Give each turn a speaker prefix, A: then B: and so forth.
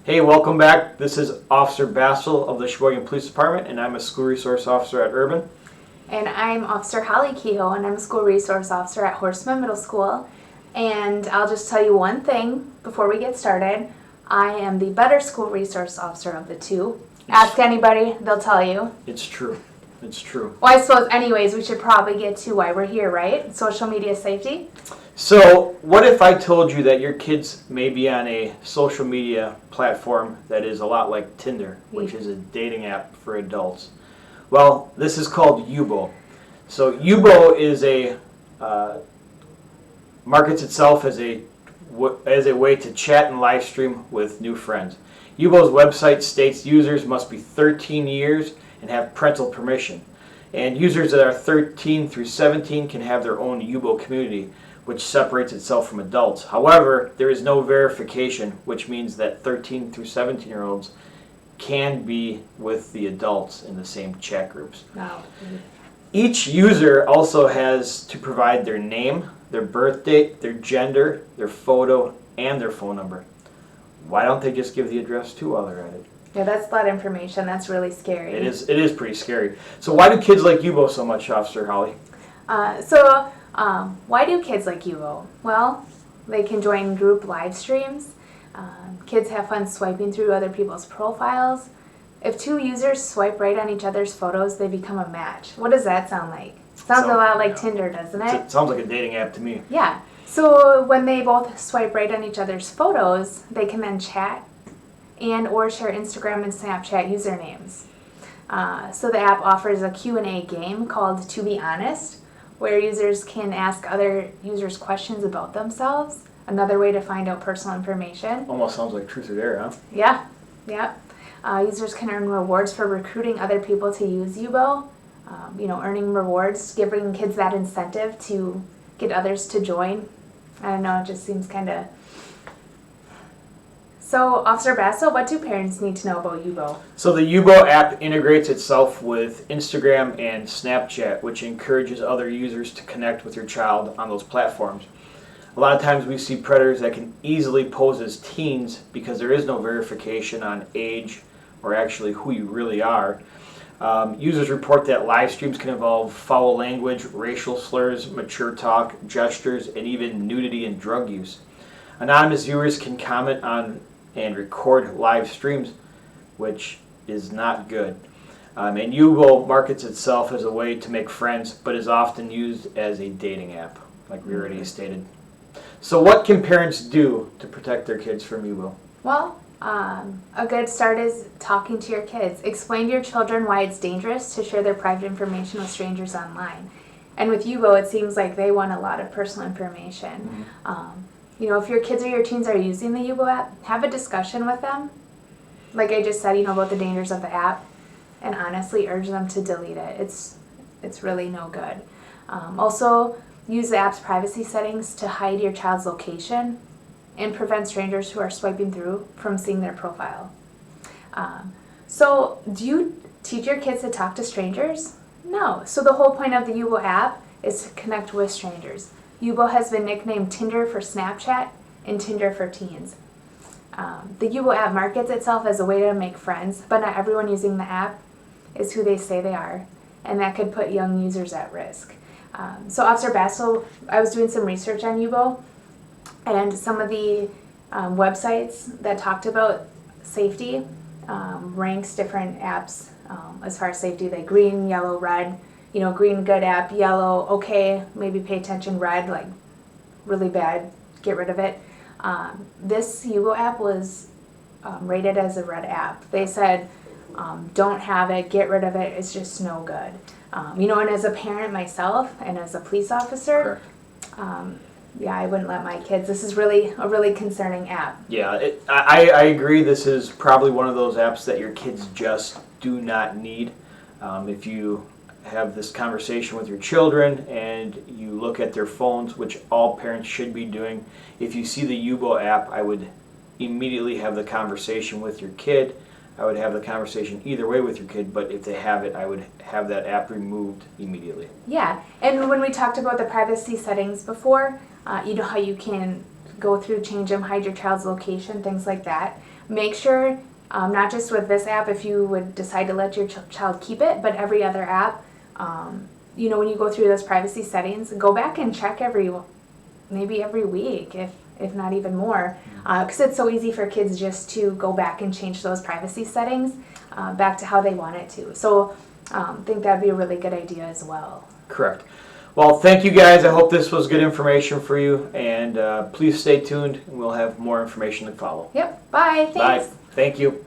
A: Hey, welcome back. This is Officer Bassel of the Sheboygan Police Department, and I'm a school resource officer at Urban.
B: And I'm Officer Holly Kehoe, and I'm a school resource officer at Horseman Middle School. And I'll just tell you one thing before we get started. I am the better school resource officer of the two. Ask anybody, they'll tell you.
A: It's true. It's true.
B: Well, I suppose anyways, we should probably get to why we're here, right? Social media safety.
A: So, what if I told you that your kids may be on a social media platform that is a lot like Tinder, which is a dating app for adults? Well, this is called Yubo. So, Yubo is markets itself as a way to chat and live stream with new friends. Yubo's website states users must be 13 years and have parental permission. And users that are 13 through 17 can have their own Yubo community, which separates itself from adults. However, there is no verification, which means that 13 through 17-year-olds can be with the adults in the same chat groups.
B: Wow.
A: Each user also has to provide their name, their birth date, their gender, their photo, and their phone number. Why don't they just give the address too while they're at it?
B: Yeah, that's a lot of information. That's really scary.
A: It is pretty scary. So why do kids like Yubo so much, Officer Holly?
B: Why do kids like Yubo? Well, they can join group live streams. Kids have fun swiping through other people's profiles. If two users swipe right on each other's photos, they become a match. What does that sound like? Sounds a lot like Tinder, doesn't it?
A: It sounds like a dating app to me.
B: Yeah. So when they both swipe right on each other's photos, they can then chat and or share Instagram and Snapchat usernames. So the app offers a Q&A game called To Be Honest, where users can ask other users questions about themselves. Another way to find out personal information.
A: Almost sounds like truth or dare, huh?
B: Yeah. Users can earn rewards for recruiting other people to use Yubo. Earning rewards, giving kids that incentive to get others to join. I don't know, it just seems kind of... So, Officer Basso, what do parents need to know about Yubo?
A: So the Yubo app integrates itself with Instagram and Snapchat, which encourages other users to connect with your child on those platforms. A lot of times we see predators that can easily pose as teens because there is no verification on age or actually who you really are. Users report that live streams can involve foul language, racial slurs, mature talk, gestures, and even nudity and drug use. Anonymous viewers can comment on and record live streams, which is not good. And Yubo markets itself as a way to make friends, but is often used as a dating app, like we already stated. So what can parents do to protect their kids from Yubo?
B: Well, a good start is talking to your kids. Explain to your children why it's dangerous to share their private information with strangers online. And with Yubo, it seems like they want a lot of personal information. If your kids or your teens are using the Yubo app, have a discussion with them. Like I just said, about the dangers of the app, and honestly urge them to delete it. It's really no good. Also, use the app's privacy settings to hide your child's location and prevent strangers who are swiping through from seeing their profile. So, do you teach your kids to talk to strangers? No. So the whole point of the Yubo app is to connect with strangers. Yubo has been nicknamed Tinder for Snapchat and Tinder for teens. The Yubo app markets itself as a way to make friends, but not everyone using the app is who they say they are, and that could put young users at risk. So Officer Basso, I was doing some research on Yubo, and some of the websites that talked about safety ranks different apps as far as safety, like green, yellow, red. Green, good app, yellow, okay, maybe pay attention, red, like really bad, get rid of it. This Yubo app was rated as a red app. They said, don't have it, get rid of it, it's just no good. And as a parent myself and as a police officer, I wouldn't let my kids. This is really a really concerning app.
A: Yeah, I agree. This is probably one of those apps that your kids just do not need. If you have this conversation with your children and you look at their phones, which all parents should be doing, if you see the Yubo app, I would immediately have the conversation with your kid. I would have the conversation either way with your kid, but if they have it, I would have that app removed immediately.
B: Yeah, and when we talked about the privacy settings before, how you can go through, change them, hide your child's location, things like that. make sure, not just with this app, if you would decide to let your child keep it, but every other app, when you go through those privacy settings, go back and check maybe every week, if not even more, because it's so easy for kids just to go back and change those privacy settings back to how they want it to. So I think that'd be a really good idea as well.
A: Correct. Well, thank you guys. I hope this was good information for you, and please stay tuned, and we'll have more information to follow.
B: Yep. Bye. Thanks.
A: Bye. Thank you.